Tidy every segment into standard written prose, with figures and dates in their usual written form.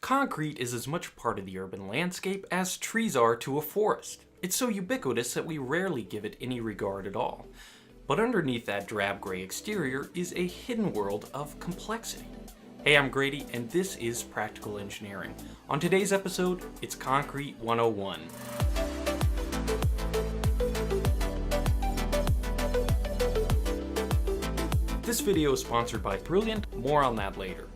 Concrete is as much part of the urban landscape as trees are to a forest. It's so ubiquitous that we rarely give it any regard at all. But underneath that drab gray exterior is a hidden world of complexity. Hey, I'm Grady, and this is Practical Engineering. On today's episode, it's Concrete 101. This video is sponsored by Brilliant, more on that later.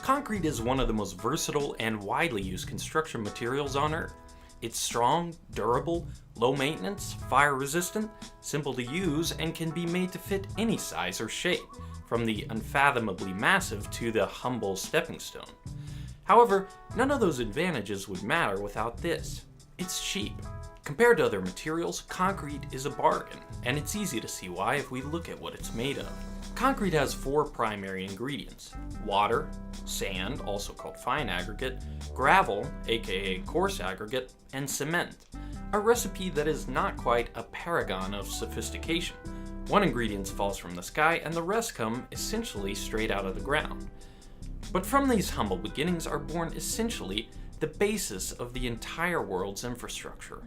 Concrete is one of the most versatile and widely used construction materials on Earth. It's strong, durable, low maintenance, fire resistant, simple to use, and can be made to fit any size or shape, from the unfathomably massive to the humble stepping stone. However, none of those advantages would matter without this. It's cheap. Compared to other materials, concrete is a bargain, and it's easy to see why if we look at what it's made of. Concrete has four primary ingredients: water, sand, also called fine aggregate, gravel, aka coarse aggregate, and cement. A recipe that is not quite a paragon of sophistication. One ingredient falls from the sky and the rest come essentially straight out of the ground. But from these humble beginnings are born essentially the basis of the entire world's infrastructure.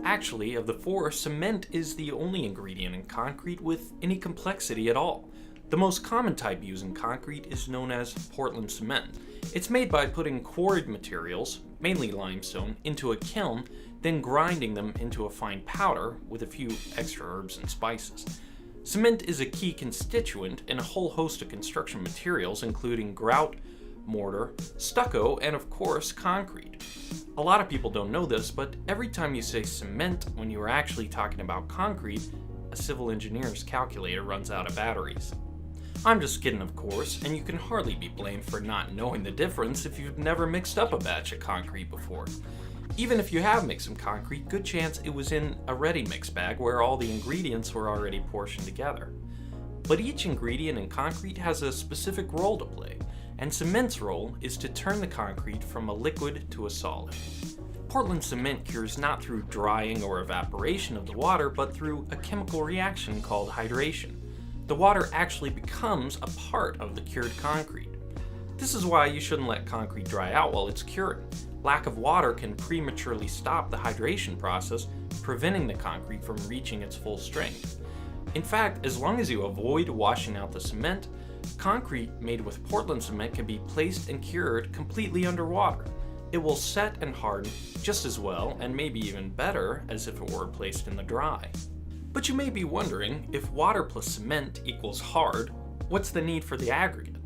Actually, of the four, cement is the only ingredient in concrete with any complexity at all. The most common type used in concrete is known as Portland cement. It's made by putting quarried materials, mainly limestone, into a kiln, then grinding them into a fine powder with a few extra herbs and spices. Cement is a key constituent in a whole host of construction materials, including grout, mortar, stucco, and of course, concrete. A lot of people don't know this, but every time you say cement when you are actually talking about concrete, a civil engineer's calculator runs out of batteries. I'm just kidding, of course, and you can hardly be blamed for not knowing the difference if you've never mixed up a batch of concrete before. Even if you have mixed some concrete, good chance it was in a ready mix bag where all the ingredients were already portioned together. But each ingredient in concrete has a specific role to play, and cement's role is to turn the concrete from a liquid to a solid. Portland cement cures not through drying or evaporation of the water, but through a chemical reaction called hydration. The water actually becomes a part of the cured concrete. This is why you shouldn't let concrete dry out while it's curing. Lack of water can prematurely stop the hydration process, preventing the concrete from reaching its full strength. In fact, as long as you avoid washing out the cement, concrete made with Portland cement can be placed and cured completely underwater. It will set and harden just as well, and maybe even better, as if it were placed in the dry. But you may be wondering, if water plus cement equals hard, what's the need for the aggregate?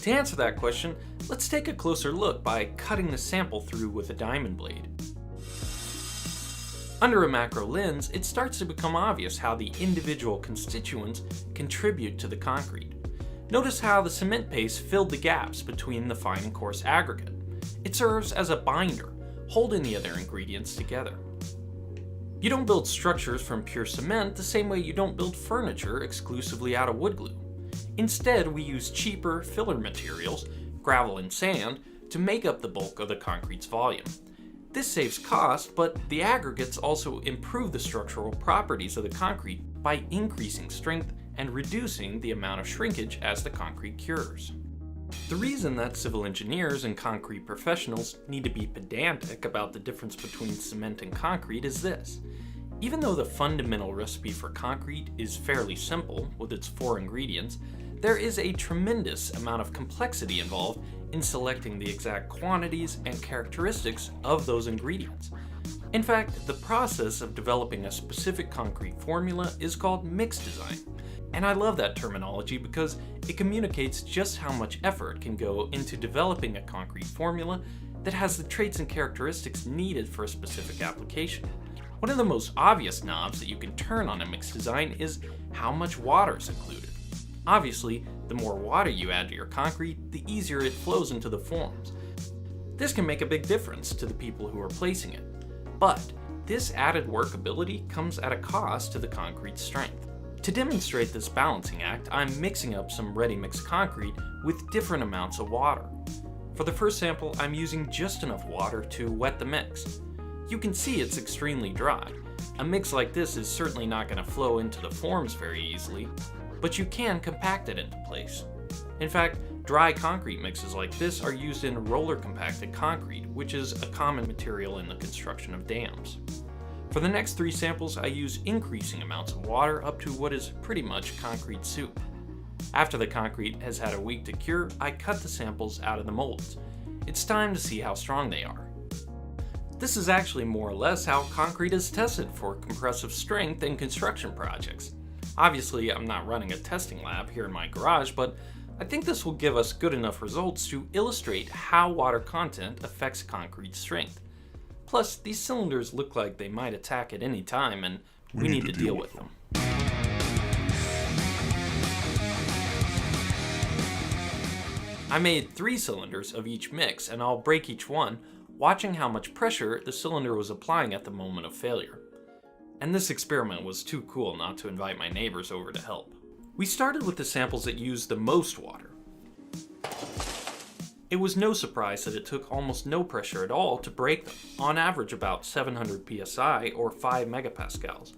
To answer that question, let's take a closer look by cutting the sample through with a diamond blade. Under a macro lens, it starts to become obvious how the individual constituents contribute to the concrete. Notice how the cement paste filled the gaps between the fine and coarse aggregate. It serves as a binder, holding the other ingredients together. You don't build structures from pure cement the same way you don't build furniture exclusively out of wood glue. Instead, we use cheaper filler materials, gravel and sand, to make up the bulk of the concrete's volume. This saves cost, but the aggregates also improve the structural properties of the concrete by increasing strength and reducing the amount of shrinkage as the concrete cures. The reason that civil engineers and concrete professionals need to be pedantic about the difference between cement and concrete is this. Even though the fundamental recipe for concrete is fairly simple with its four ingredients, there is a tremendous amount of complexity involved in selecting the exact quantities and characteristics of those ingredients. In fact, the process of developing a specific concrete formula is called mix design. And I love that terminology because it communicates just how much effort can go into developing a concrete formula that has the traits and characteristics needed for a specific application. One of the most obvious knobs that you can turn on a mix design is how much water is included. Obviously, the more water you add to your concrete, the easier it flows into the forms. This can make a big difference to the people who are placing it. But this added workability comes at a cost to the concrete's strength. To demonstrate this balancing act, I'm mixing up some ready-mix concrete with different amounts of water. For the first sample, I'm using just enough water to wet the mix. You can see it's extremely dry. A mix like this is certainly not going to flow into the forms very easily, but you can compact it into place. In fact, dry concrete mixes like this are used in roller compacted concrete, which is a common material in the construction of dams. For the next 3 samples, I use increasing amounts of water up to what is pretty much concrete soup. After the concrete has had a week to cure, I cut the samples out of the molds. It's time to see how strong they are. This is actually more or less how concrete is tested for compressive strength in construction projects. Obviously, I'm not running a testing lab here in my garage, but I think this will give us good enough results to illustrate how water content affects concrete strength. Plus, these cylinders look like they might attack at any time, and we need to deal with them. I made 3 cylinders of each mix, and I'll break each one, watching how much pressure the cylinder was applying at the moment of failure. And this experiment was too cool not to invite my neighbors over to help. We started with the samples that used the most water. It was no surprise that it took almost no pressure at all to break them, on average about 700 psi or 5 megapascals.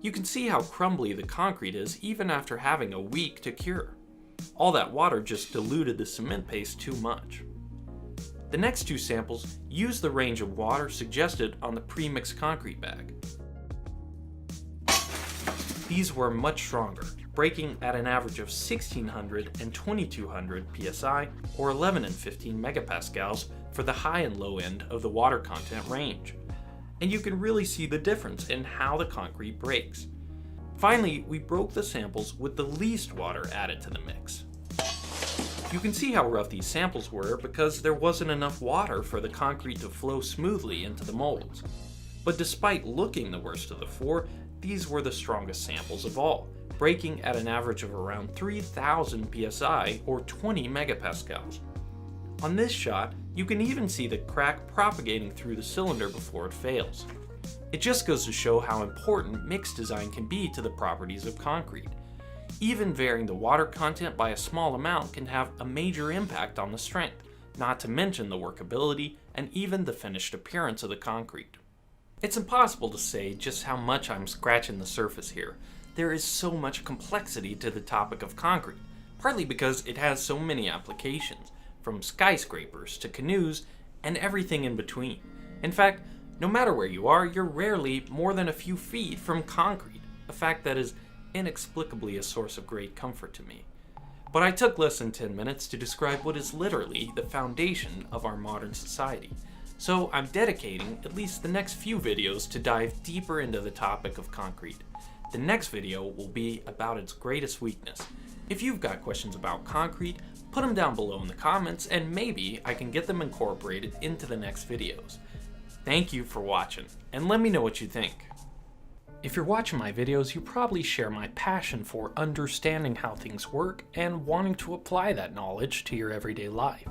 You can see how crumbly the concrete is even after having a week to cure. All that water just diluted the cement paste too much. The next 2 samples used the range of water suggested on the pre-mixed concrete bag. These were much stronger, breaking at an average of 1600 and 2200 psi or 11 and 15 megapascals for the high and low end of the water content range. And you can really see the difference in how the concrete breaks. Finally, we broke the samples with the least water added to the mix. You can see how rough these samples were because there wasn't enough water for the concrete to flow smoothly into the molds. But despite looking the worst of the 4, these were the strongest samples of all, breaking at an average of around 3000 psi or 20 megapascals. On this shot, you can even see the crack propagating through the cylinder before it fails. It just goes to show how important mix design can be to the properties of concrete. Even varying the water content by a small amount can have a major impact on the strength, not to mention the workability and even the finished appearance of the concrete. It's impossible to say just how much I'm scratching the surface here. There is so much complexity to the topic of concrete, partly because it has so many applications, from skyscrapers to canoes and everything in between. In fact, no matter where you are, you're rarely more than a few feet from concrete, a fact that is inexplicably a source of great comfort to me. But I took less than 10 minutes to describe what is literally the foundation of our modern society. So I'm dedicating at least the next few videos to dive deeper into the topic of concrete. The next video will be about its greatest weakness. If you've got questions about concrete, put them down below in the comments and maybe I can get them incorporated into the next videos. Thank you for watching, and let me know what you think. If you're watching my videos, you probably share my passion for understanding how things work and wanting to apply that knowledge to your everyday life.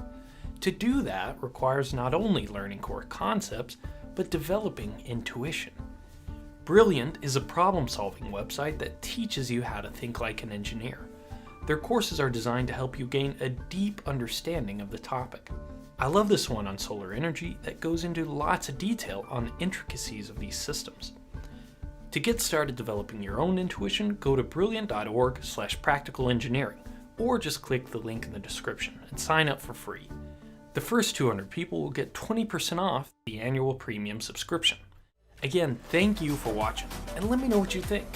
To do that requires not only learning core concepts, but developing intuition. Brilliant is a problem-solving website that teaches you how to think like an engineer. Their courses are designed to help you gain a deep understanding of the topic. I love this one on solar energy that goes into lots of detail on the intricacies of these systems. To get started developing your own intuition, go to brilliant.org/practicalengineering, or just click the link in the description and sign up for free. The first 200 people will get 20% off the annual premium subscription. Again, thank you for watching, and let me know what you think.